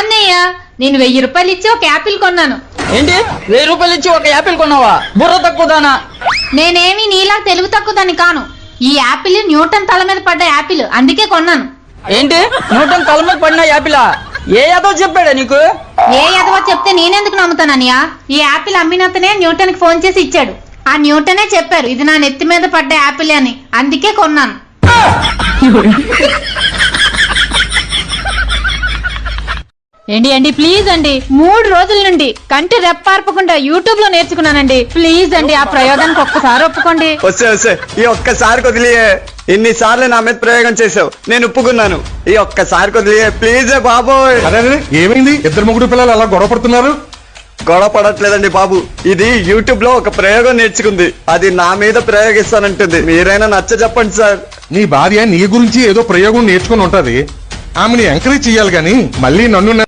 అన్నయ్య నేను 1000 రూపాయలు ఇచ్చి ఒక యాపిల్ కొన్నాను. ఏంటి 1000 రూపాయలు ఇచ్చి ఒక యాపిల్ కొన్నావా? బుర్ర తక్కువదానా? నేనేమి నీలా తెలుగు తక్కువదాన్ని కాను. ఈ యాపిల్ న్యూటన్ తల మీద పడ్డ యాపిల్, అందుకే కొన్నాను. ఏంటి న్యూటన్ తల మీద పడిన యాపిలా? ఏ యాదో చెప్పాడా నీకు? ఏ ఎదవో చెప్తే నేనెందుకు నమ్ముతానన్నయ్య? ఈ యాపిల్ అమ్మినతనే న్యూటన్ కి ఫోన్ చేసి ఇచ్చాడు. ఆ న్యూటనే చెప్పారు ఇది నా నెత్తి మీద పడ్డ యాపిల్ అని, అందుకే కొన్నాను. ఏంటి ప్లీజ్ అండి, 3 రోజుల నుండి కంటి రెప్పార్పకుండా యూట్యూబ్ లో నేర్చుకున్నానండి. ప్లీజ్ అండి ఆ ప్రయోగానికి ఒక్కసారి ఒప్పుకోండి. వస్తే ఈ ఒక్కసారి వదిలియే. ఇన్నిసార్లు నా మీద ప్రయోగం చేసావు, నేను ఒప్పుకున్నాను. ఈ ఒక్కసారి వదిలియే ప్లీజ్ బాబోయ్. అదే ఏమైంది? ఇద్దరు ముగ్గురు పిల్లలు అలా గొడవ పడుతున్నారు. గొడవ పడట్లేదండి బాబు, ఇది యూట్యూబ్ లో ఒక ప్రయోగం నేర్చుకుంది, అది నా మీద ప్రయోగిస్తానంటుంది. మీరైనా నచ్చ చెప్పండి సార్. నీ భార్య నీ గురించి ఏదో ప్రయోగం నేర్చుకుని ఉంటది, ఆమెని ఎంకరేజ్ చెయ్యాలి గాని మళ్ళీ నన్ను